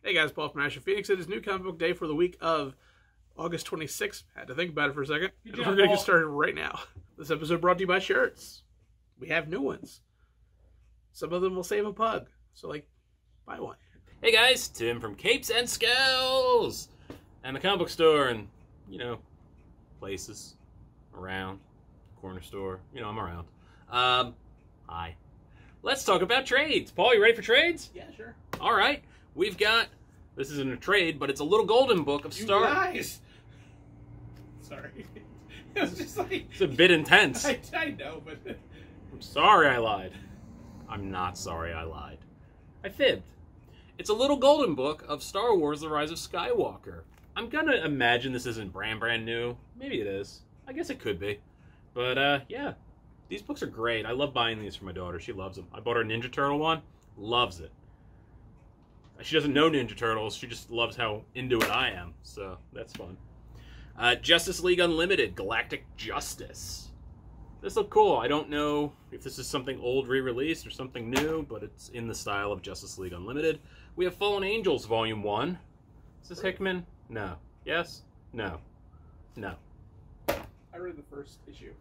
Hey guys, Paul from Ashen. It is new comic book day for the week of August 26th. Had to think about it for a second. We're going to get started right now. This episode brought to you by shirts. We have new ones. Some of them will save a pug. So, buy one. Hey guys, Tim from Capes and Scowls! And the comic book store and, places. Around. Corner store. I'm around. Hi. Let's talk about trades. Paul, you ready for trades? Yeah, sure. All right. We've got, this isn't a trade, but it's a little golden book of Star... You guys! Sorry. It was just It's a bit intense. I know, but... I'm sorry I lied. I'm not sorry I lied. I fibbed. It's a little golden book of Star Wars The Rise of Skywalker. I'm gonna imagine this isn't brand new. Maybe it is. I guess it could be. But, yeah. These books are great. I love buying these for my daughter. She loves them. I bought her a Ninja Turtle one. Loves it. She doesn't know Ninja Turtles. She just loves how into it I am. So, that's fun. Justice League Unlimited, Galactic Justice. This looks cool. I don't know if this is something old re-released or something new, but it's in the style of Justice League Unlimited. We have Fallen Angels Volume 1. Is this Hickman? No. Yes? No. No. I read the first issue.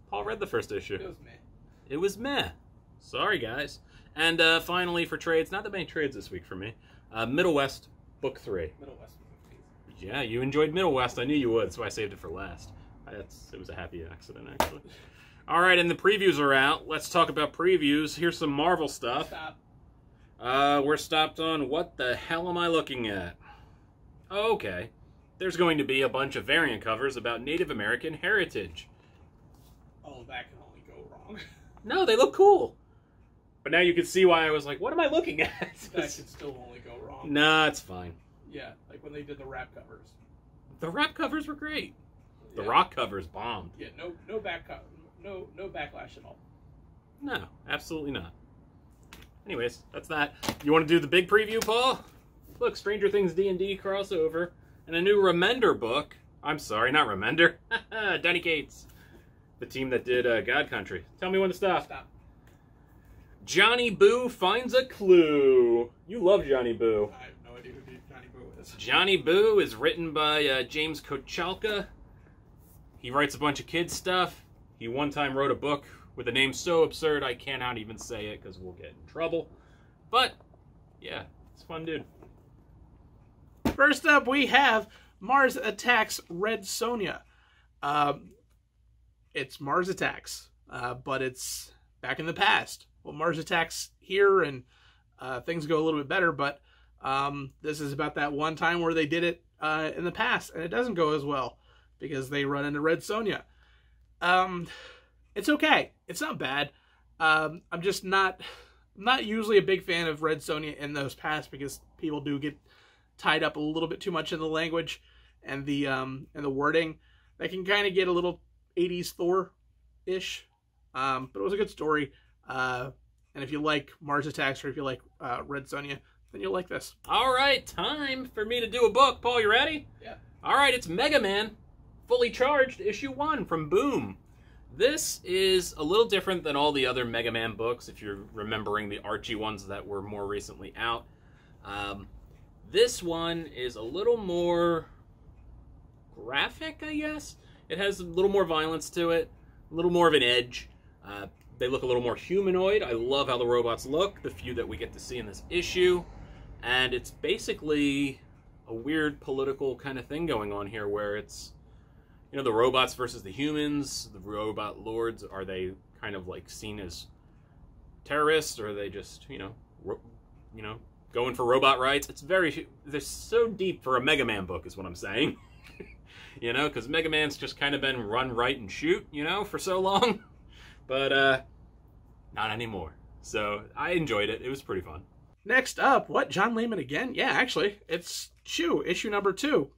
Paul read the first issue. It was meh. It was meh. Sorry, guys. And finally, for trades, not that many trades this week for me. Middle West, Book 3. Middle West. Yeah, you enjoyed Middle West. I knew you would, so I saved it for last. It was a happy accident, actually. All right, and the previews are out. Let's talk about previews. Here's some Marvel stuff. Stop. We're stopped on what the hell am I looking at? Oh, okay. There's going to be a bunch of variant covers about Native American heritage. Oh, that can only go wrong. No, they look cool. But now you can see why I was like, what am I looking at? That could still only go wrong. Nah, it's fine. Yeah, like when they did the wrap covers. The wrap covers were great. The Yeah. rock covers bombed. Yeah, no backlash at all. No, absolutely not. Anyways, that's that. You want to do the big preview, Paul? Look, Stranger Things D&D crossover and a new Remender book. I'm sorry, not Remender. Donny Cates. The team that did God Country. Tell me when to stop. Stop. Johnny Boo finds a clue. You love Johnny Boo. I have no idea who Johnny Boo is. Johnny Boo is written by James Kochalka. He writes a bunch of kids stuff. He one time wrote a book with a name so absurd I cannot even say it because we'll get in trouble. But, yeah, it's a fun dude. First up, we have Mars Attacks Red Sonja. It's Mars Attacks, but it's back in the past. Well, Mars Attacks here, and things go a little bit better, but this is about that one time where they did it in the past, and it doesn't go as well because they run into Red Sonja. It's okay. It's not bad. I'm just not usually a big fan of Red Sonja in those past because people do get tied up a little bit too much in the language and the wording. They can kind of get a little 80s Thor-ish, but it was a good story. And if you like Mars Attacks or if you like Red Sonja, then you'll like this. All right, time for me to do a book. Paul, you ready? Yeah. All right, it's Mega Man, Fully Charged, issue 1 from Boom. This is a little different than all the other Mega Man books, if you're remembering the Archie ones that were more recently out. This one is a little more graphic, I guess. It has a little more violence to it, a little more of an edge. They look a little more humanoid. I love how the robots look, the few that we get to see in this issue. And it's basically a weird political kind of thing going on here where it's, the robots versus the humans. The robot lords, are they kind of like seen as terrorists, or are they just, going for robot rights? They're so deep for a Mega Man book is what I'm saying. Because Mega Man's just kind of been run, right, and shoot, for so long. But, not anymore. So, I enjoyed it. It was pretty fun. Next up, what? John Layman again? Yeah, actually, it's Chew, issue number 2.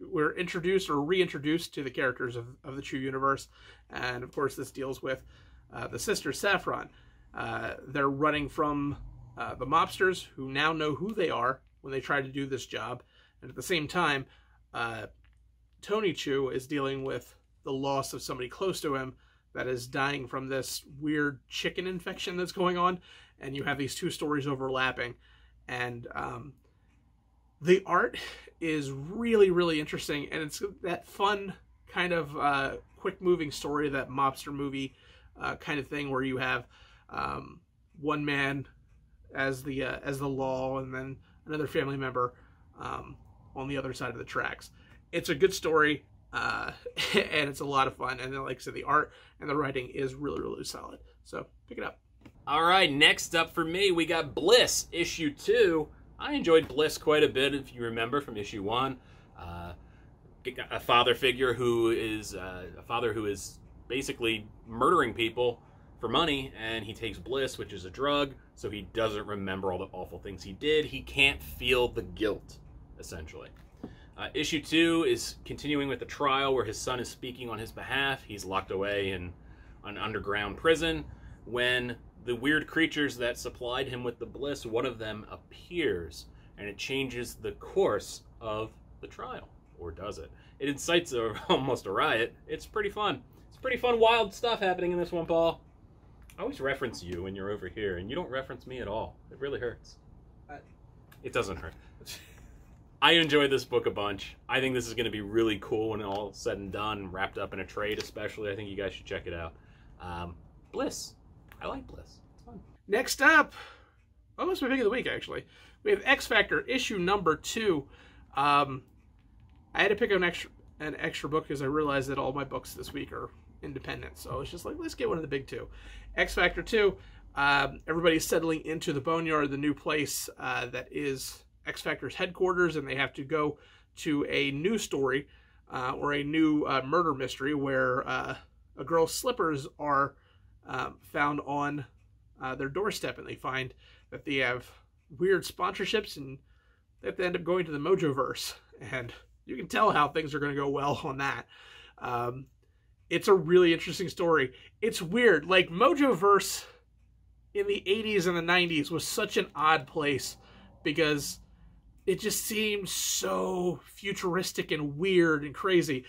We're introduced or reintroduced to the characters of the Chew universe. And, of course, this deals with the sister Saffron. They're running from the mobsters who now know who they are when they try to do this job. And at the same time, Tony Chew is dealing with the loss of somebody close to him that is dying from this weird chicken infection that's going on, and you have these two stories overlapping, And the art is really, really interesting, and it's that fun kind of quick-moving story, that mobster movie kind of thing, where you have one man as the law, and then another family member on the other side of the tracks. It's a good story, and it's a lot of fun. And then, like I said, the art and the writing is really, really solid. So pick it up. All right, next up for me, we got Bliss, issue 2. I enjoyed Bliss quite a bit, if you remember, from issue 1. A father figure who is basically murdering people for money, and he takes Bliss, which is a drug, so he doesn't remember all the awful things he did. He can't feel the guilt, essentially. Issue 2 is continuing with the trial where his son is speaking on his behalf. He's locked away in an underground prison when the weird creatures that supplied him with the bliss, one of them appears, and it changes the course of the trial. Or does it? It incites almost a riot. It's pretty fun. It's pretty fun, wild stuff happening in this one, Paul. I always reference you when you're over here, and you don't reference me at all. It really hurts. It doesn't hurt. I enjoyed this book a bunch. I think this is going to be really cool when all said and done, wrapped up in a trade especially. I think you guys should check it out. Bliss. I like Bliss. It's fun. Next up, almost my pick of the week, actually. We have X Factor, issue number 2. I had to pick an extra book because I realized that all my books this week are independent. So I was just like, let's get one of the big 2. X Factor 2, everybody's settling into the Boneyard, the new place that is X Factor's headquarters, and they have to go to a new story or a new murder mystery where a girl's slippers are found on their doorstep, and they find that they have weird sponsorships, and they have to end up going to the Mojoverse, and you can tell how things are going to go well on that. It's a really interesting story. It's weird. Like, Mojoverse in the 80s and the 90s was such an odd place because it just seemed so futuristic and weird and crazy.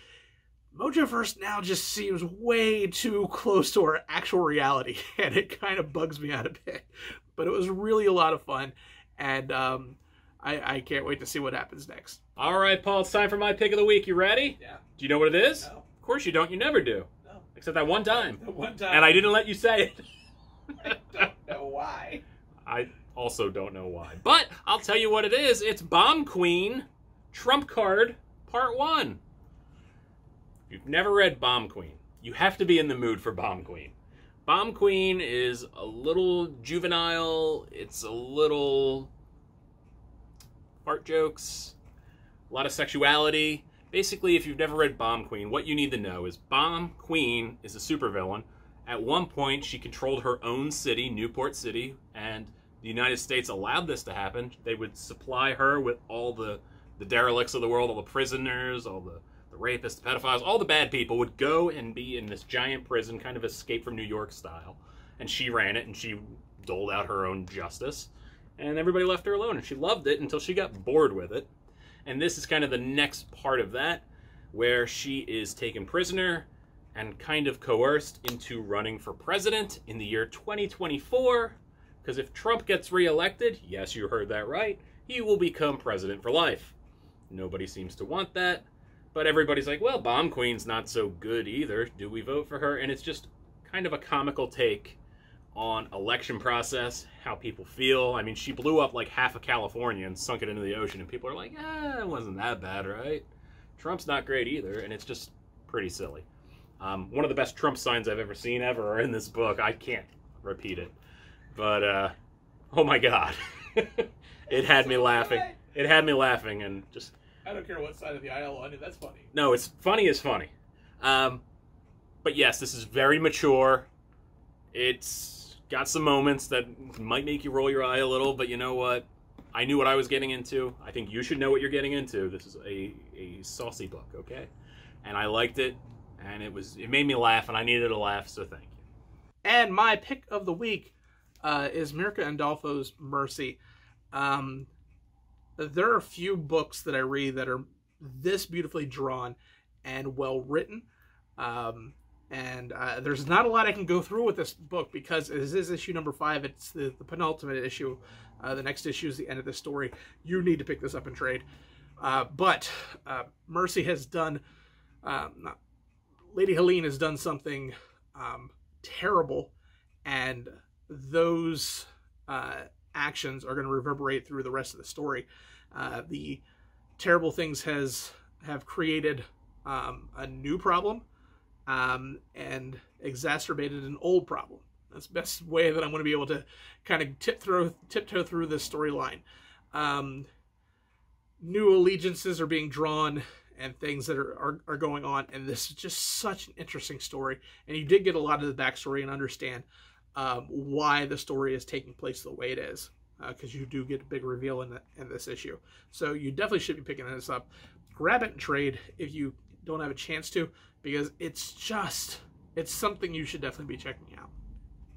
Mojoverse now just seems way too close to our actual reality, and it kind of bugs me out a bit. But it was really a lot of fun, and I can't wait to see what happens next. All right, Paul, it's time for my pick of the week. You ready? Yeah. Do you know what it is? No. Of course you don't. You never do. No. Except that one time. The one time. And I didn't let you say it. I don't know why. I also don't know why. But I'll tell you what it is. It's Bomb Queen, Trump Card, Part 1. If you've never read Bomb Queen, you have to be in the mood for Bomb Queen. Bomb Queen is a little juvenile. It's a little fart jokes, a lot of sexuality. Basically, if you've never read Bomb Queen, what you need to know is Bomb Queen is a supervillain. At one point, she controlled her own city, Newport City, and the United States allowed this to happen. They would supply her with all the derelicts of the world, all the prisoners, all the rapists, the pedophiles, all the bad people would go and be in this giant prison, kind of Escape from New York style. And she ran it, and she doled out her own justice. And everybody left her alone, and she loved it until she got bored with it. And this is kind of the next part of that, where she is taken prisoner and kind of coerced into running for president in the year 2024. Because if Trump gets reelected, yes, you heard that right, he will become president for life. Nobody seems to want that. But everybody's like, well, Bomb Queen's not so good either. Do we vote for her? And it's just kind of a comical take on election process, how people feel. I mean, she blew up like half of California and sunk it into the ocean, and people are like, it wasn't that bad, right? Trump's not great either, and it's just pretty silly. One of the best Trump signs I've ever seen are in this book. I can't repeat it. But, oh my God. It had me laughing. It had me laughing, and just... I don't care what side of the aisle on it. That's funny. No, it's funny as funny. But yes, this is very mature. It's got some moments that might make you roll your eye a little, but you know what? I knew what I was getting into. I think you should know what you're getting into. This is a saucy book, okay? And I liked it, and it made me laugh, and I needed a laugh, so thank you. And my pick of the week is Mirka Andolfo's Mercy. There are a few books that I read that are this beautifully drawn and well written. And And there's not a lot I can go through with this book because it is issue number 5. It's the penultimate issue. The next issue is the end of the story. You need to pick this up and trade. But Mercy has done, Lady Helene has done something terrible, and those actions are going to reverberate through the rest of the story. The terrible things have created a new problem and exacerbated an old problem. That's the best way that I'm going to be able to kind of tiptoe through this storyline. New allegiances are being drawn and things that are going on, and this is just such an interesting story. And you did get a lot of the backstory and understand why the story is taking place the way it is, because you do get a big reveal in this issue. So you definitely should be picking this up. Grab it and trade if you don't have a chance to, because it's something you should definitely be checking out.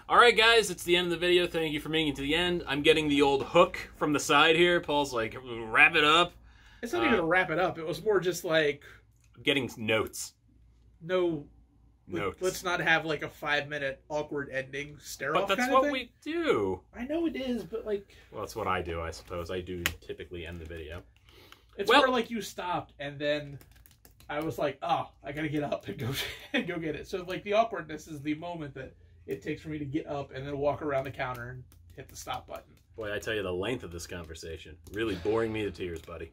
Alright guys, it's the end of the video. Thank you for making it to the end. I'm getting the old hook from the side here. Paul's like, wrap it up. It's not even to wrap it up. It was more just like... I'm getting notes. No... Notes. Let's not have like a 5-minute awkward ending stare-off. But that's what we do. I know it is, but like... Well, that's what I do, I suppose. I do typically end the video. It's more like you stopped, and then I was like, oh, I gotta get up and go get it. So like the awkwardness is the moment that it takes for me to get up and then walk around the counter and hit the stop button. Boy, I tell you, the length of this conversation. Really boring me to tears, buddy.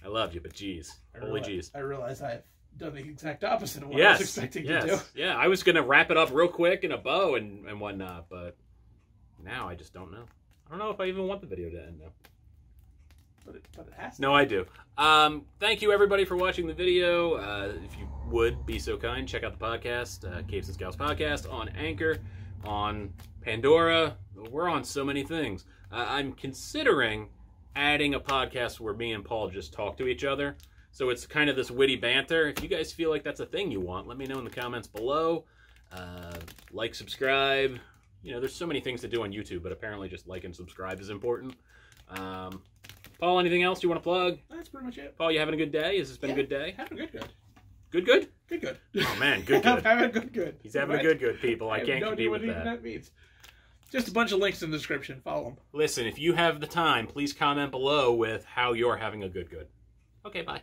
I love you, but geez. Holy jeez. I realize I've done the exact opposite of what I was expecting to do. Yeah, I was going to wrap it up real quick in a bow and whatnot, but now I just don't know. I don't know if I even want the video to end now. But it has to. No, I do. Thank you, everybody, for watching the video. If you would be so kind, check out the podcast, Capes and Scowls Podcast, on Anchor, on Pandora. We're on so many things. I'm considering adding a podcast where me and Paul just talk to each other. So it's kind of this witty banter. If you guys feel like that's a thing you want, let me know in the comments below. Like, subscribe. You know, there's so many things to do on YouTube, but apparently just like and subscribe is important. Paul, anything else you want to plug? That's pretty much it. Paul, you having a good day? Has this been a good day? Having a good. Good, good? Good, good. Oh, man, good, good. Having a good. He's having a good, people. I can't compete with that. Even that means. Just a bunch of links in the description. Follow them. Listen, if you have the time, please comment below with how you're having a good. Okay, bye.